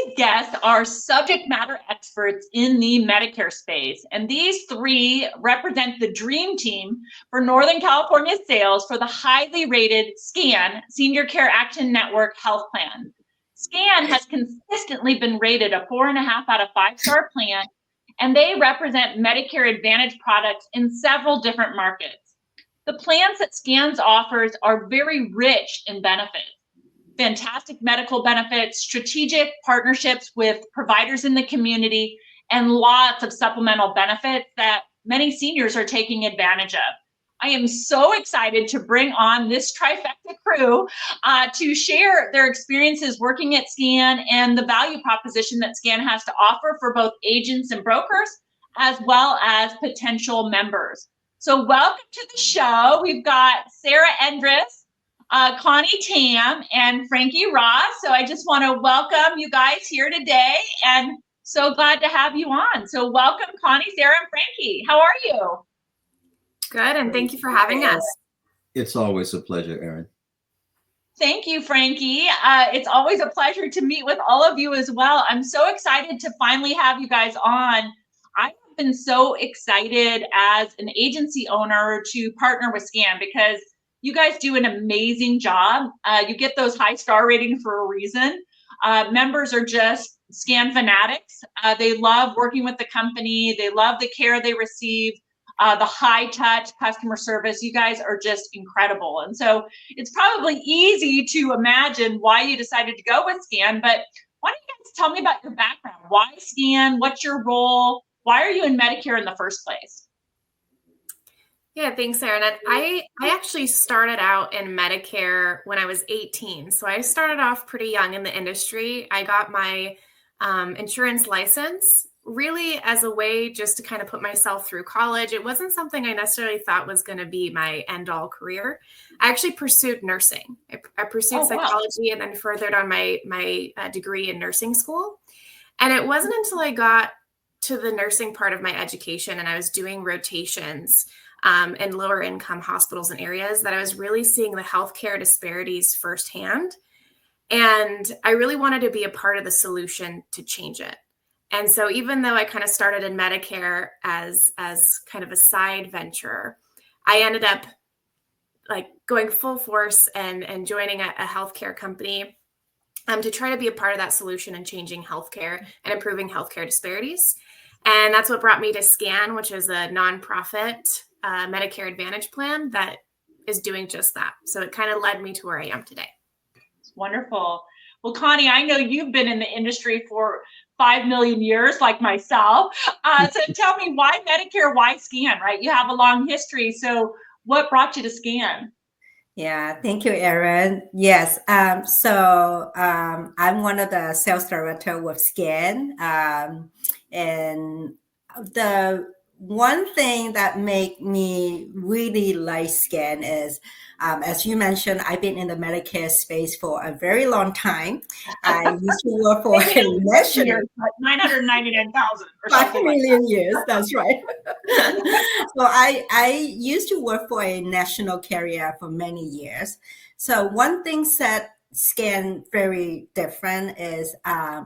Today's guests are subject matter experts in the Medicare space, and these three represent the dream team for Northern California sales for the highly rated SCAN, Senior Care Action Network Health Plan. SCAN has consistently been rated a 4.5 out of 5-star plan, and they represent Medicare Advantage products in several different markets. The plans that SCAN offers are very rich in benefits. Fantastic medical benefits, strategic partnerships with providers in the community, and lots of supplemental benefits that many seniors are taking advantage of. I am so excited to bring on this trifecta crew to share their experiences working at SCAN and the value proposition that SCAN has to offer for both agents and brokers, as well as potential members. So welcome to the show. We've got Sarah Endres, Connie Tam, and Frankie Ross. So I just want to welcome you guys here today, and so glad to have you on. So welcome, Connie, Sarah, and Frankie. How are you? Good, and thank you for having us. It's always a pleasure, Erin. Thank you, Frankie. It's always a pleasure to meet with all of you as well. I'm so excited to finally have you guys on. I have been so excited as an agency owner to partner with SCAN because you guys do an amazing job. You get those high star ratings for a reason. Members are just SCAN fanatics. They love working with the company. They love the care they receive, the high touch customer service. You guys are just incredible. And so it's probably easy to imagine why you decided to go with SCAN, but why don't you guys tell me about your background? Why SCAN? What's your role? Why are you in Medicare in the first place? Yeah, thanks, Erin. I actually started out in Medicare when I was 18. So I started off pretty young in the industry. I got my insurance license really as a way just to kind of put myself through college. It wasn't something I necessarily thought was going to be my end-all career. I actually pursued nursing. I pursued psychology and then furthered on my degree in nursing school. And it wasn't until I got to the nursing part of my education and I was doing rotations in lower income hospitals and areas that I was really seeing the healthcare disparities firsthand. And I really wanted to be a part of the solution to change it. And so even though I kind of started in Medicare as kind of a side venture, I ended up like going full force and joining a healthcare company to try to be a part of that solution and changing healthcare and improving healthcare disparities. And that's what brought me to SCAN, which is a nonprofit Medicare Advantage plan that is doing just that. So it kind of led me to where I am today. Wonderful. Well, Connie, I know you've been in the industry for 5 million years, like myself. So tell me, why Medicare, why SCAN, right? You have a long history. So what brought you to SCAN? Yeah, thank you, Erin. Yes, so I'm one of the sales director with SCAN. And the one thing that made me really like SCAN is, as you mentioned, I've been in the Medicare space for a very long time. I used to work for a national 999,000 or 5 million years. That's right. So I used to work for a national carrier for many years. So one thing set SCAN very different is,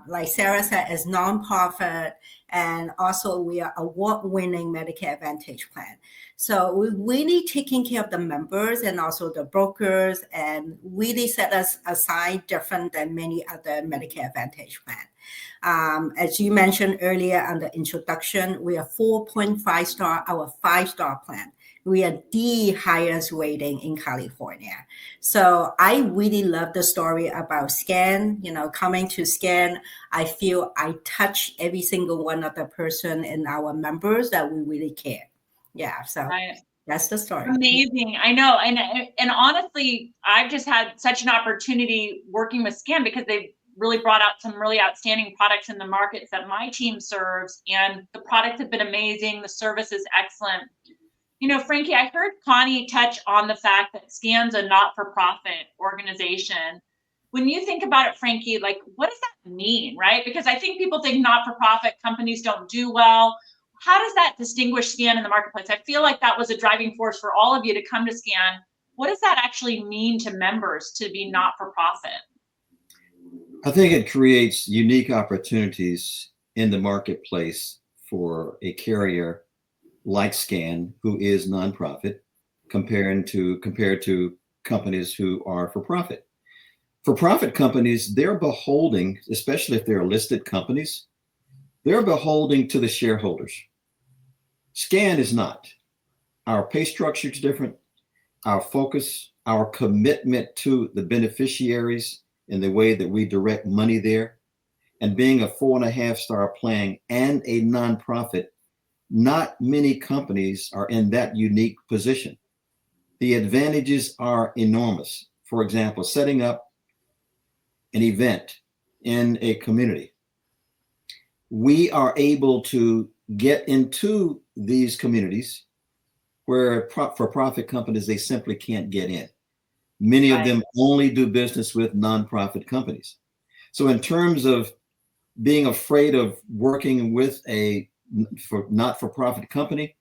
like Sarah said, is nonprofit, and also we are award-winning Medicare Advantage plan. So we're really taking care of the members and also the brokers, and really set us aside different than many other Medicare Advantage plan. As you mentioned earlier on the introduction, we are 4.5 star, our 5-star plan. We are the highest rating in California. So I really love the story about SCAN. You know, coming to SCAN, I feel I touch every single one of the person in our members that we really care. Yeah, so that's the story. Amazing. I know. And honestly, I've just had such an opportunity working with SCAN because they've really brought out some really outstanding products in the markets that my team serves. And the products have been amazing. The service is excellent. You know, Frankie, I heard Connie touch on the fact that SCAN's a not-for-profit organization. When you think about it, Frankie, like, what does that mean, right? Because I think people think not-for-profit companies don't do well. How does that distinguish SCAN in the marketplace? I feel like that was a driving force for all of you to come to SCAN. What does that actually mean to members to be not-for-profit? I think it creates unique opportunities in the marketplace for a carrier like Scan, who is nonprofit, compared to companies who are for profit. For profit companies, they're beholding, especially if they're listed companies, they're beholding to the shareholders. Scan is not. Our pay structure is different. Our focus, our commitment to the beneficiaries in the way that we direct money there, and being a 4.5-star plan and a nonprofit, not many companies are in that unique position. The advantages are enormous. For example, setting up an event in a community. We are able to get into these communities where for-profit companies, they simply can't get in. Many of them only do business with nonprofit companies. So in terms of being afraid of working with a not-for-profit company,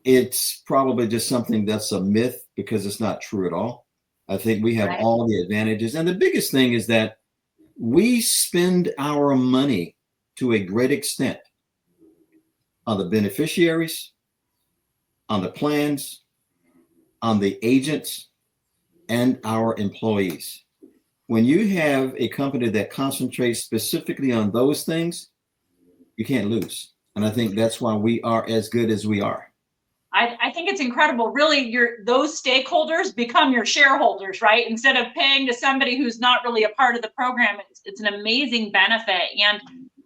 it's probably just something that's a myth, because it's not true at all. I think we have all the advantages. And the biggest thing is that we spend our money to a great extent on the beneficiaries, on the plans, on the agents, and our employees. When you have a company that concentrates specifically on those things, you can't lose. And I think that's why we are as good as we are. I think it's incredible. Really, those stakeholders become your shareholders, right? Instead of paying to somebody who's not really a part of the program, it's an amazing benefit. And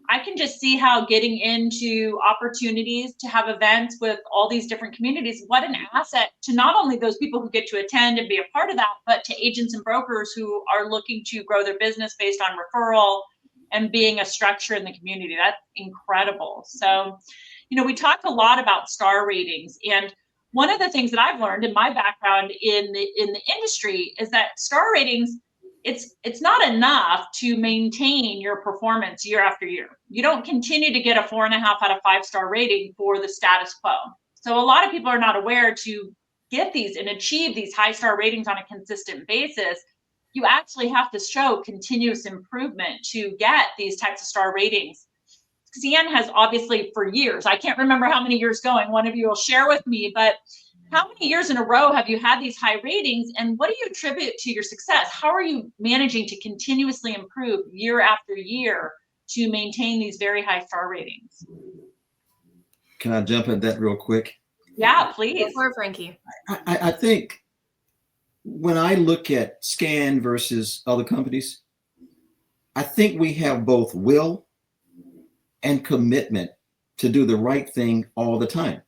I can just see how getting into opportunities to have events with all these different communities, what an asset to not only those people who get to attend and be a part of that, but to agents and brokers who are looking to grow their business based on referral and being a structure in the community. That's incredible. So, we talked a lot about star ratings, and one of the things that I've learned in my background in the industry is that star ratings, it's not enough to maintain your performance year after year. You don't continue to get a 4.5 out of 5-star rating for the status quo. So a lot of people are not aware to get these and achieve these high star ratings on a consistent basis. You actually have to show continuous improvement to get these types of star ratings. Scan has obviously for years, I can't remember how many years going, one of you will share with me, but how many years in a row have you had these high ratings, and what do you attribute to your success? How are you managing to continuously improve year after year to maintain these very high star ratings? Can I jump at that real quick? Yeah, please. Go for it, Frankie. I think when I look at Scan versus other companies, I think we have both will and commitment to do the right thing all the time.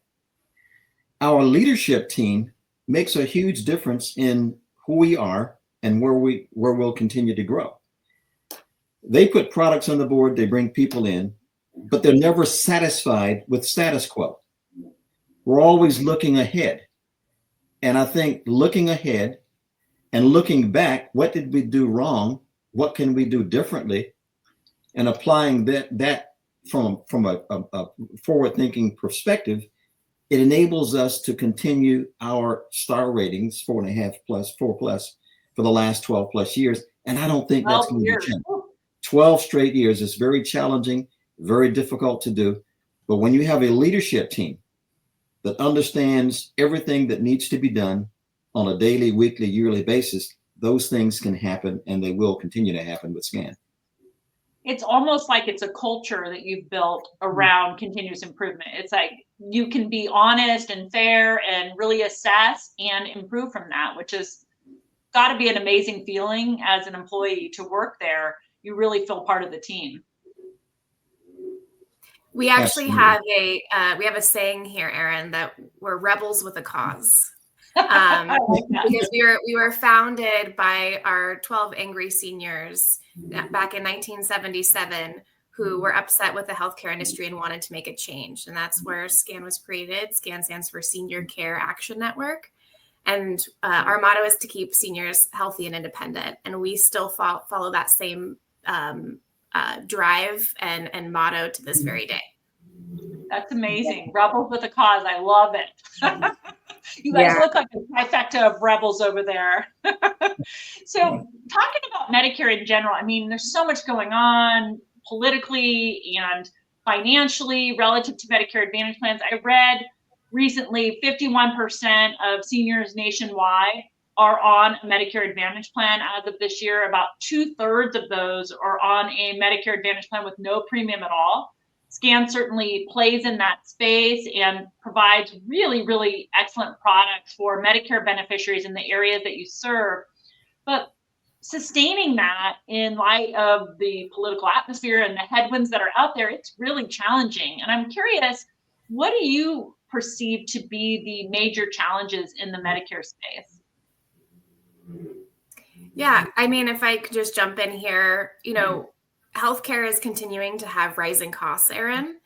Our leadership team makes a huge difference in who we are and where we'll continue to grow. They put products on the board, they bring people in, but they're never satisfied with status quo. We're always looking ahead. And I think looking ahead and looking back, what did we do wrong? What can we do differently? And applying that from a forward-thinking perspective, it enables us to continue our star ratings, 4.5 plus, 4 plus, for the last 12 plus years. And I don't think that's going to be changed. 12 straight years is very challenging, very difficult to do. But when you have a leadership team that understands everything that needs to be done on a daily, weekly, yearly basis, those things can happen, and they will continue to happen with Scan. It's almost like it's a culture that you've built around continuous improvement. It's like you can be honest and fair and really assess and improve from that, which has got to be an amazing feeling as an employee to work there. You really feel part of the team. We actually have a saying here, Erin, that we're rebels with a cause. Because we were founded by our 12 angry seniors back in 1977 who were upset with the healthcare industry and wanted to make a change. And that's where SCAN was created. SCAN stands for Senior Care Action Network. And our motto is to keep seniors healthy and independent. And we still follow that same drive and motto to this very day. That's amazing. Rebels with a cause. I love it. You guys look like a trifecta of rebels over there. So talking about Medicare in general, I mean, there's so much going on politically and financially relative to Medicare Advantage plans. I read recently 51% of seniors nationwide are on a Medicare Advantage plan as of this year. About 2/3 of those are on a Medicare Advantage plan with no premium at all. SCAN certainly plays in that space and provides really, really excellent products for Medicare beneficiaries in the areas that you serve. But sustaining that in light of the political atmosphere and the headwinds that are out there, it's really challenging. And I'm curious, what do you perceive to be the major challenges in the Medicare space? Yeah, I mean, if I could just jump in here, healthcare is continuing to have rising costs, Erin,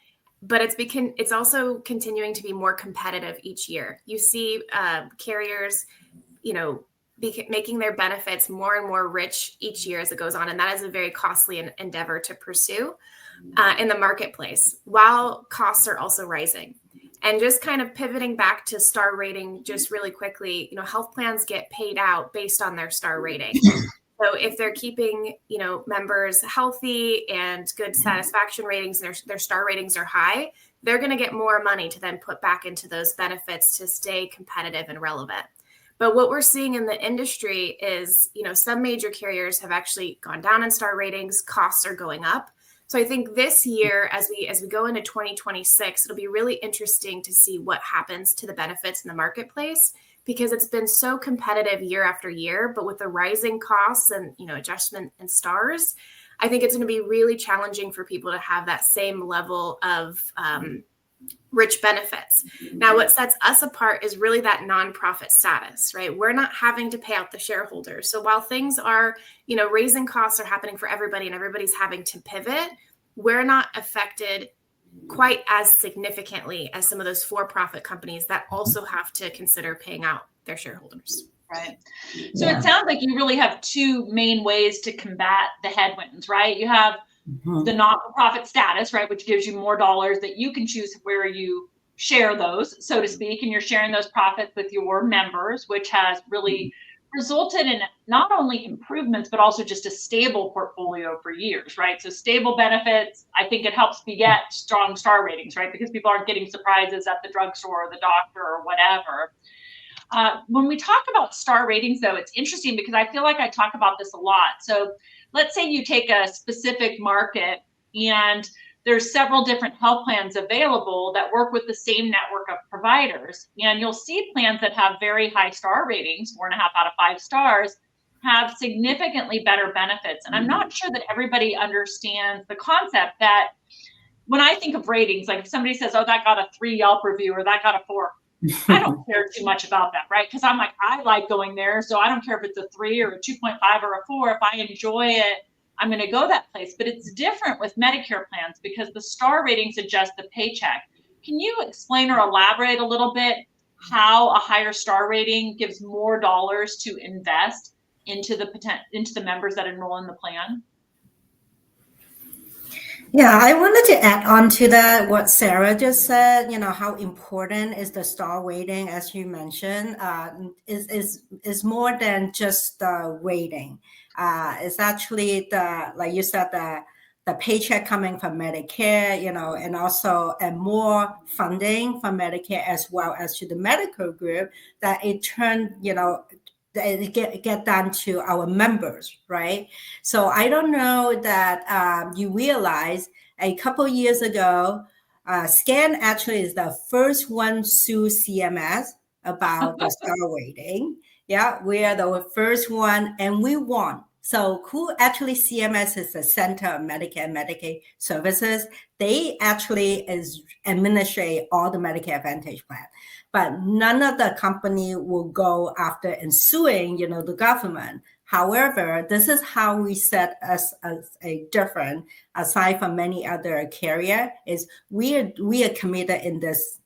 but it's also continuing to be more competitive each year. You see carriers, making their benefits more and more rich each year as it goes on, and that is a very costly endeavor to pursue in the marketplace, while costs are also rising. And just kind of pivoting back to star rating, just really quickly, health plans get paid out based on their star rating. So if they're keeping, members healthy and good satisfaction ratings, their star ratings are high, they're going to get more money to then put back into those benefits to stay competitive and relevant. But what we're seeing in the industry is, some major carriers have actually gone down in star ratings, costs are going up. So I think this year, as we go into 2026, it'll be really interesting to see what happens to the benefits in the marketplace, because it's been so competitive year after year. But with the rising costs and adjustment in stars, I think it's going to be really challenging for people to have that same level of rich benefits. Now, what sets us apart is really that nonprofit status, right? We're not having to pay out the shareholders. So while things are, raising costs are happening for everybody and everybody's having to pivot, we're not affected quite as significantly as some of those for-profit companies that also have to consider paying out their shareholders. Right. So it sounds like you really have two main ways to combat the headwinds, right? You have the not-for-profit status, right, which gives you more dollars that you can choose where you share those, so to speak, and you're sharing those profits with your members, which has really resulted in not only improvements, but also just a stable portfolio for years, right? So stable benefits, I think it helps beget strong star ratings, right? Because people aren't getting surprises at the drugstore or the doctor or whatever. When we talk about star ratings, though, it's interesting because I feel like I talk about this a lot. So let's say you take a specific market and there's several different health plans available that work with the same network of providers. And you'll see plans that have very high star ratings, 4.5 out of 5 stars, have significantly better benefits. And I'm not sure that everybody understands the concept that when I think of ratings, like if somebody says, oh, that got a 3 Yelp review or that got a 4, I don't care too much about that, right? Because I'm like, I like going there. So I don't care if it's a 3 or a 2.5 or a 4. If I enjoy it, I'm going to go that place. But it's different with Medicare plans because the star ratings adjust the paycheck. Can you explain or elaborate a little bit how a higher star rating gives more dollars to invest into the members that enroll in the plan? Yeah, I wanted to add on to that what Sarah just said. How important is the star rating, as you mentioned, is more than just the rating. It's actually like you said, the paycheck coming from Medicare, and also more funding from Medicare as well as to the medical group that it turn, get down to our members, right? So I don't know that you realize a couple years ago, SCAN actually is the first one sue CMS about the star rating. Yeah, we are the first one and we won. So who actually CMS is the Center of Medicare and Medicaid Services. They actually administrate all the Medicare Advantage plan. But none of the company will go after and suing, the government. However, this is how we set us as a different, aside from many other carrier, is we are committed in this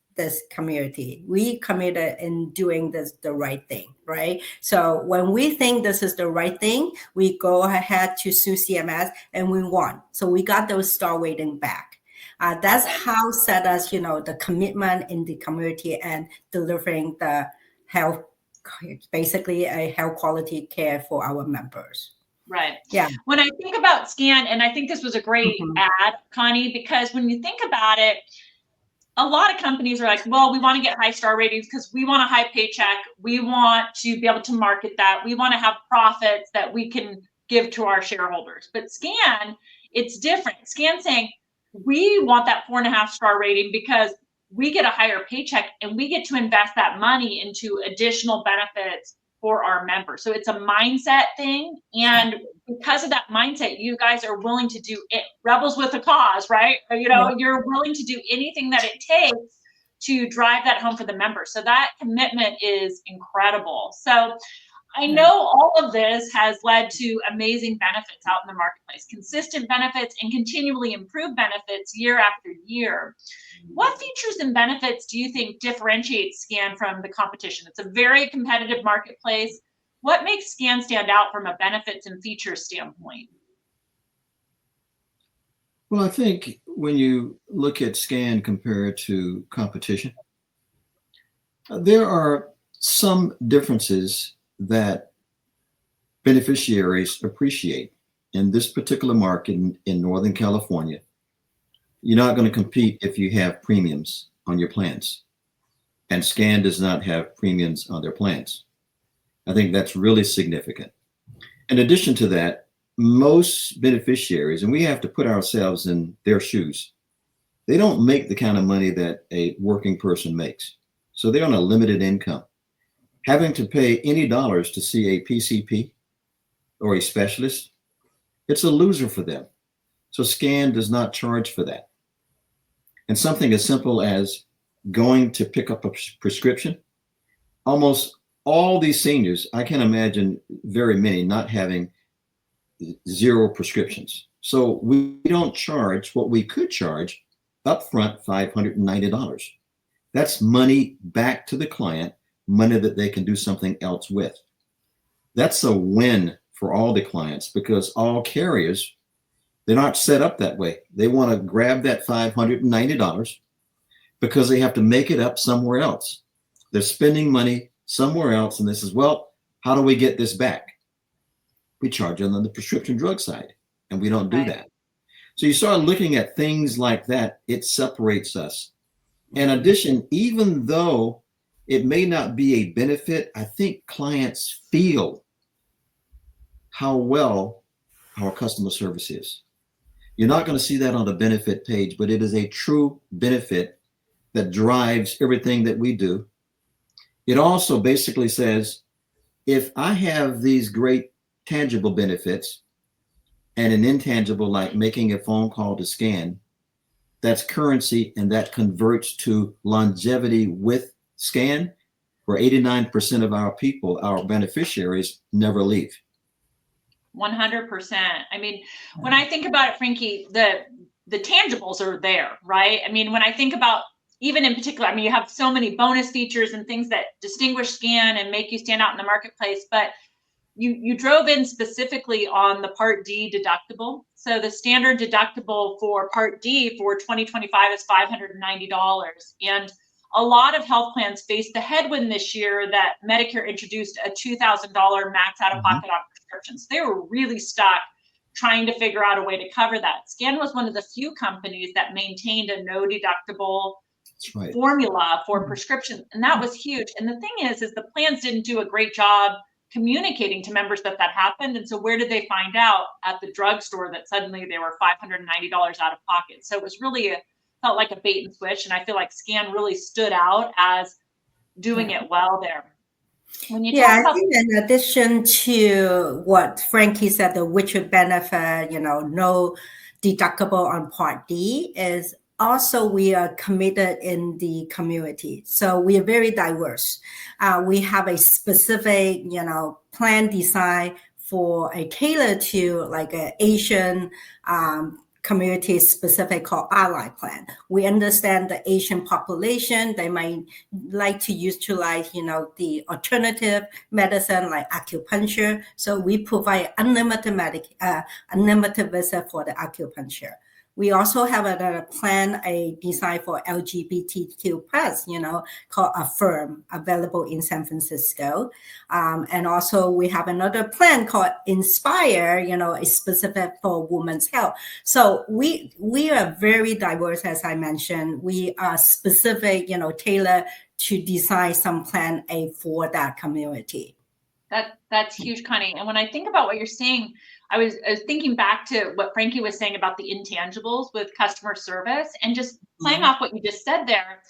community. We committed in doing the right thing, right? So when we think this is the right thing, we go ahead to sue CMS and we won. So we got those star rating back. That's how set us, the commitment in the community and delivering the health, basically a health quality care for our members. Right. Yeah. When I think about SCAN, and I think this was a great ad, Connie, because when you think about it, a lot of companies are like, well, we want to get high star ratings because we want a high paycheck. We want to be able to market that. We want to have profits that we can give to our shareholders. But SCAN, it's different. SCAN saying, we want that 4.5 star rating because we get a higher paycheck and we get to invest that money into additional benefits for our members. So it's a mindset thing. And because of that mindset, you guys are willing to do it, rebels with a cause, right? You know, you're willing to do anything that it takes to drive that home for the members. So that commitment is incredible. So I know all of this has led to amazing benefits out in the marketplace, consistent benefits and continually improved benefits year after year. What features and benefits do you think differentiate SCAN from the competition? It's a very competitive marketplace. What makes SCAN stand out from a benefits and features standpoint? Well, I think when you look at SCAN compared to competition, there are some differences that beneficiaries appreciate. In this particular market in Northern California, you're not going to compete if you have premiums on your plans. And SCAN does not have premiums on their plans. I think that's really significant. In addition to that, most beneficiaries, and we have to put ourselves in their shoes, they don't make the kind of money that a working person makes. So they're on a limited income. Having to pay any dollars to see a PCP or a specialist, it's a loser for them. So SCAN does not charge for that. And something as simple as going to pick up a prescription, almost all these seniors, I can imagine very many not having 0 prescriptions. So we don't charge what we could charge upfront, $590. That's money back to the client, money that they can do something else with. That's a win for all the clients because all carriers, they're not set up that way. They want to grab that $590 because they have to make it up somewhere else. They're spending money somewhere else. And this is, well, how do we get this back? We charge on the prescription drug side, and we don't do that. So you start looking at things like that, it separates us. In addition, even though it may not be a benefit, I think clients feel how well our customer service is. You're not going to see that on the benefit page, but it is a true benefit that drives everything that we do. It also basically says, if I have these great tangible benefits and an intangible like making a phone call to SCAN, that's currency and that converts to longevity with SCAN, where 89% of our people, our beneficiaries, never leave. 100%. I mean, when I think about it, Frankie, the tangibles are there, right? I mean, when I think about, even in particular, I mean, you have so many bonus features and things that distinguish SCAN and make you stand out in the marketplace, but you drove in specifically on the Part D deductible. So the standard deductible for Part D for 2025 is $590. And a lot of health plans faced the headwind this year that Medicare introduced a $2,000 max out-of-pocket on prescriptions. They were really stuck trying to figure out a way to cover that. SCAN was one of the few companies that maintained a no deductible formula for prescriptions, and that was huge. And the thing is the plans didn't do a great job communicating to members that happened. And so where did they find out? At the drugstore that suddenly they were $590 out of pocket. So it was really felt like a bait and switch. And I feel like SCAN really stood out as doing it well there. When you talk about, I think in addition to what Frankie said, the which would benefit, no deductible on Part D, is also we are committed in the community. So we are very diverse. We have a specific, plan design for a tailor to like an Asian community specific called Ally Plan. We understand the Asian population, they might like to utilize, the alternative medicine like acupuncture. So we provide unlimited visit for the acupuncture. We also have a plan, a design for LGBTQ plus, called Affirm, available in San Francisco. And also we have another plan called Inspire, is specific for women's health. So we are very diverse, as I mentioned. We are specific, tailored to design some plan A for that community. That's huge, Connie. And when I think about what you're saying, I was thinking back to what Frankie was saying about the intangibles with customer service, and just playing off what you just said there.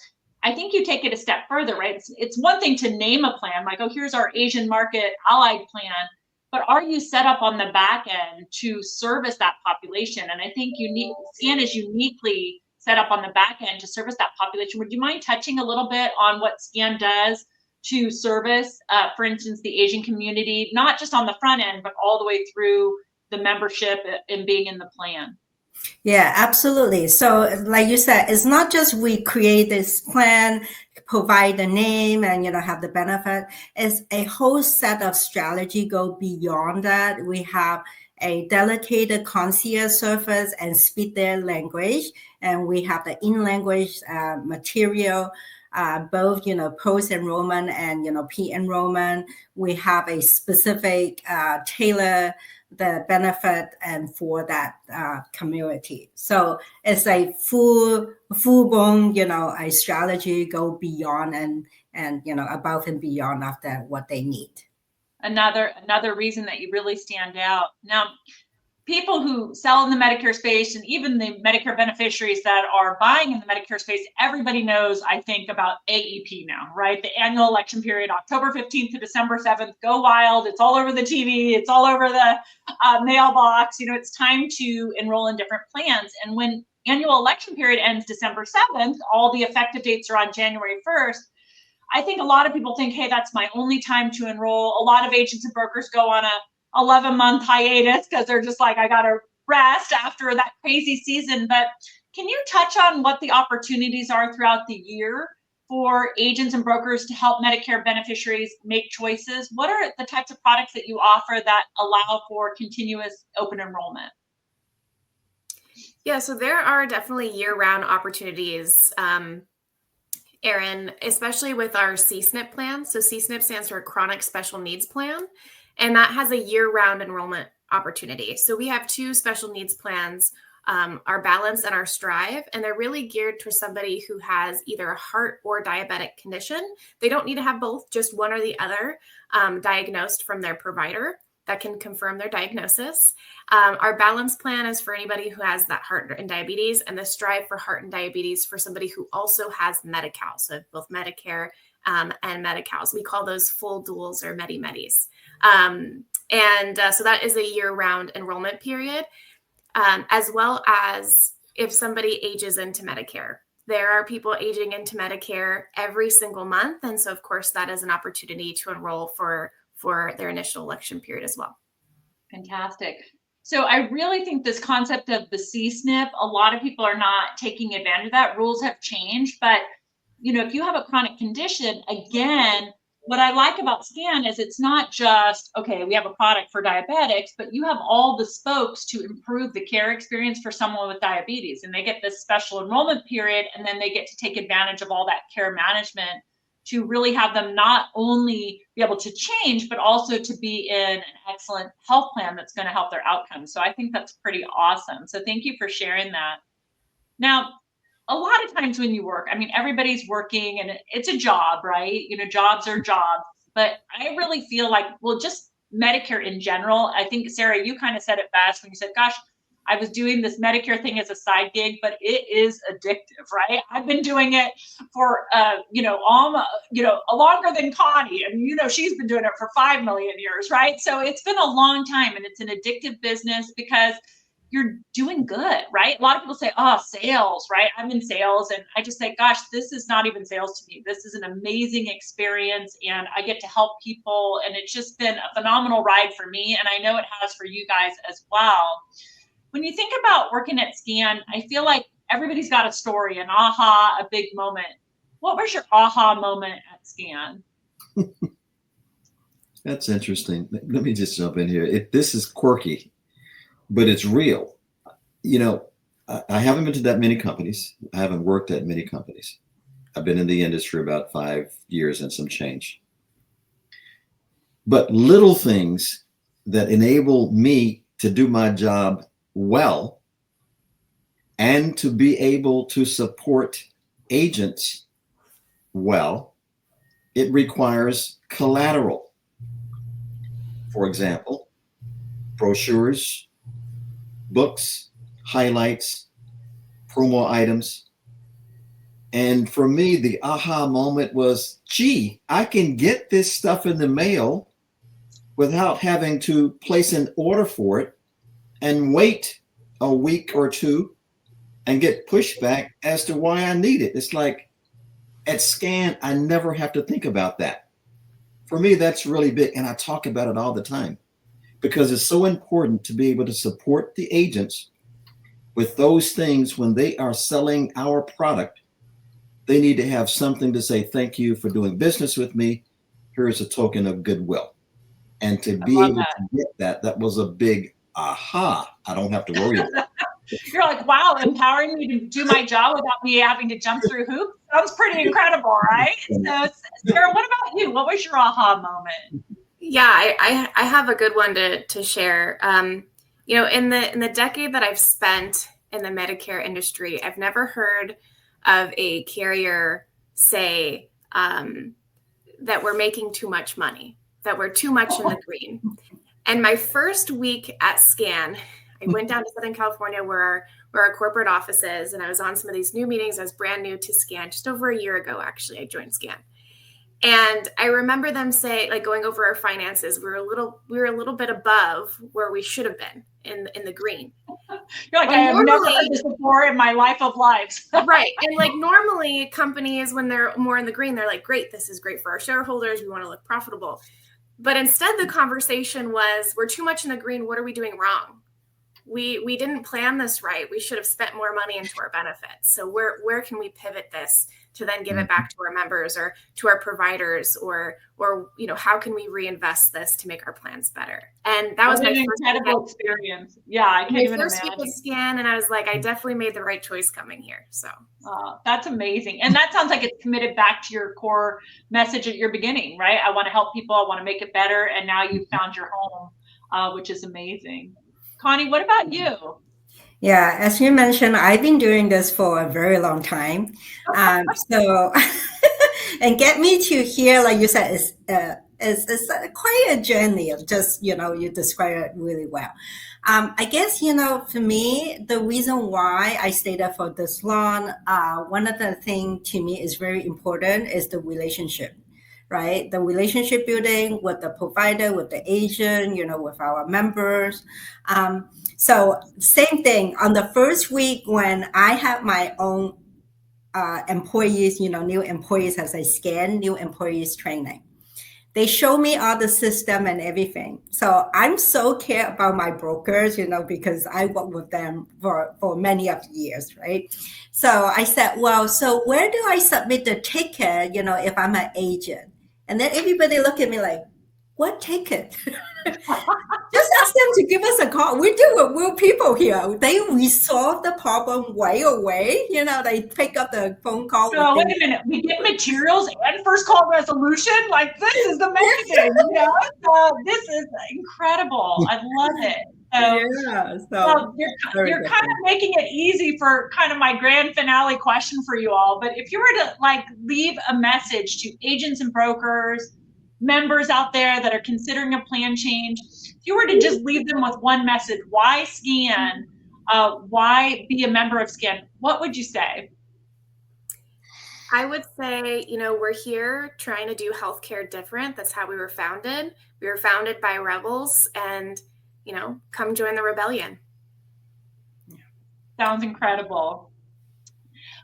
I think you take it a step further, right? It's one thing to name a plan, like, oh, here's our Asian market allied plan, but are you set up on the back end to service that population? And I think SCAN is uniquely set up on the back end to service that population. Would you mind touching a little bit on what SCAN does to service, for instance, the Asian community, not just on the front end, but all the way through the membership and being in the plan? Yeah, absolutely. So like you said, it's not just we create this plan, provide the name and, have the benefit. It's a whole set of strategy go beyond that. We have a dedicated concierge service and speak their language. And we have the in-language material, both, post-enrollment and, pre-enrollment. We have a specific tailor the benefit and for that community. So it's a full blown, a strategy go beyond and above and beyond of that what they need. Another reason that you really stand out. Now, people who sell in the Medicare space and even the Medicare beneficiaries that are buying in the Medicare space, everybody knows, I think, about AEP now, right? The annual election period, October 15th to December 7th, go wild. It's all over the TV. It's all over the mailbox. It's time to enroll in different plans. And when annual election period ends December 7th, all the effective dates are on January 1st. I think a lot of people think, hey, that's my only time to enroll. A lot of agents and brokers go on a 11-month hiatus because they're just like, I got to rest after that crazy season. But can you touch on what the opportunities are throughout the year for agents and brokers to help Medicare beneficiaries make choices? What are the types of products that you offer that allow for continuous open enrollment? Yeah, so there are definitely year-round opportunities, Erin, especially with our CSNP plan. So CSNP stands for Chronic Special Needs Plan. And that has a year-round enrollment opportunity. So we have two special needs plans, our Balance and our Strive, and they're really geared to somebody who has either a heart or diabetic condition. They don't need to have both, just one or the other, diagnosed from their provider that can confirm their diagnosis. Our Balance plan is for anybody who has that heart and diabetes, and the Strive for heart and diabetes for somebody who also has Medi-Cal, so both Medicare and Medi-Cals. We call those full duals or Medi-Medis. So that is a year-round enrollment period, as well as if somebody ages into Medicare. There are people aging into Medicare every single month. And so, of course, that is an opportunity to enroll for their initial election period as well. Fantastic. So I really think this concept of the CSNP, a lot of people are not taking advantage of that. Rules have changed, but if you have a chronic condition, again, what I like about SCAN is it's not just, okay, we have a product for diabetics, but you have all the spokes to improve the care experience for someone with diabetes. And they get this special enrollment period, and then they get to take advantage of all that care management to really have them not only be able to change, but also to be in an excellent health plan that's going to help their outcomes. So I think that's pretty awesome. So thank you for sharing that. Now, a lot of times when you work, everybody's working and it's a job, right? Jobs are jobs, but I really feel like, just Medicare in general. I think, Sarah, you kind of said it best when you said, gosh, I was doing this Medicare thing as a side gig, but it is addictive, right? I've been doing it for, longer than Connie. And, she's been doing it for 5 million years, right? So it's been a long time, and it's an addictive business because you're doing good, right? A lot of people say, oh, sales, right? I'm in sales. And I just say, gosh, this is not even sales to me. This is an amazing experience, and I get to help people. And it's just been a phenomenal ride for me. And I know it has for you guys as well. When you think about working at SCAN, I feel like everybody's got a story, an aha, a big moment. What was your aha moment at SCAN? That's interesting. Let me just jump in here. This is quirky, but it's real. I haven't been to that many companies. I haven't worked at many companies. I've been in the industry about 5 years and some change. But little things that enable me to do my job well and to be able to support agents well, it requires collateral. For example, brochures, books, highlights, promo items. And for me, the aha moment was, gee, I can get this stuff in the mail without having to place an order for it and wait a week or two and get pushback as to why I need it. It's like at Scan, I never have to think about that. For me, that's really big. And I talk about it all the time because it's so important to be able to support the agents with those things when they are selling our product. They need to have something to say, thank you for doing business with me. Here's a token of goodwill. And to be able to get that was a big aha. I don't have to worry about it. You're like, wow, empowering me to do my job without me having to jump through hoops. Sounds pretty incredible, right? So, Sarah, what about you? What was your aha moment? Yeah, I have a good one to share. You know, in the decade that I've spent in the Medicare industry, I've never heard of a carrier say that we're making too much money, that we're too much in the green. And my first week at Scan, I went down to Southern California where our corporate office is, and I was on some of these new meetings. I was brand new to Scan, just over a year ago, actually, I joined Scan. And I remember them say, like, going over our finances, we were a little bit above where we should have been in the green. You're like, I have never heard this before in my life of lives. Right. And like normally companies, when they're more in the green, they're like, great, this is great for our shareholders. We want to look profitable. But instead the conversation was, we're too much in the green. What are we doing wrong? We didn't plan this right. We should have spent more money into our benefits. So where can we pivot this to then give it back to our members or to our providers, or you know, how can we reinvest this to make our plans better? And that was my first incredible experience. Yeah, I can't even imagine. First week with Scan, and I was like, I definitely made the right choice coming here. So that's amazing. And that sounds like it's committed back to your core message at your beginning, right? I want to help people. I want to make it better. And now you've found your home, which is amazing. Connie, what about you? Yeah, as you mentioned, I've been doing this for a very long time. So, and get me to here, like you said, is quite a journey of just, you know, you describe it really well. I guess, you know, for me, the reason why I stayed there for this long, one of the things to me is very important is the relationship, right? The relationship building with the provider, with the agent, you know, with our members. So same thing on the first week when I have my own employees, you know, new employees as I Scan, new employees training. They show me all the system and everything. So I'm so care about my brokers, you know, because I work with them for many of years, right? So I said, well, so where do I submit the ticket, you know, if I'm an agent? And then everybody look at me like, what ticket? Just ask them to give us a call. We deal with real people here. They resolve the problem right away. You know, they pick up the phone call. So wait a minute, we get materials and first call resolution? Like, this is amazing. You know? So this is incredible. I love it. So you're kind of making it easy for kind of my grand finale question for you all. But if you were to like leave a message to agents and brokers, members out there that are considering a plan change, if you were to just leave them with one message, why Scan, why be a member of Scan, what would you say? I would say, you know, we're here trying to do healthcare different. That's how we were founded. We were founded by rebels, and, you know, come join the rebellion. Sounds incredible.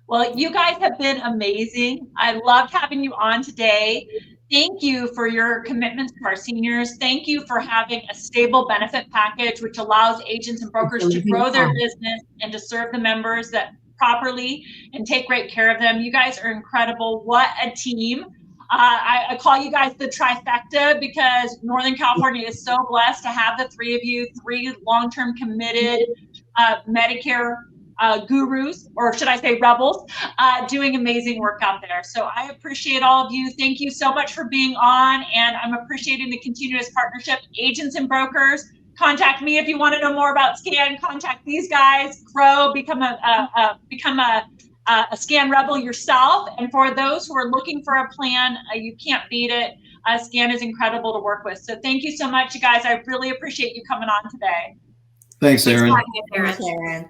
Well, you guys have been amazing. I loved having you on today. Thank you for your commitments to our seniors. Thank you for having a stable benefit package, which allows agents and brokers to grow their business and to serve the members that properly and take great care of them. You guys are incredible. What a team. I call you guys the trifecta because Northern California is so blessed to have the three of you, three long-term committed Medicare gurus, or should I say rebels, doing amazing work out there. So I appreciate all of you. Thank you so much for being on, and I'm appreciating the continuous partnership. Agents and brokers, contact me if you want to know more about SCAN. Contact these guys. Grow, become a SCAN rebel yourself. And for those who are looking for a plan, you can't beat it. SCAN is incredible to work with. So thank you so much, you guys. I really appreciate you coming on today. Thanks, Erin. Thanks, Erin. Thanks, Erin.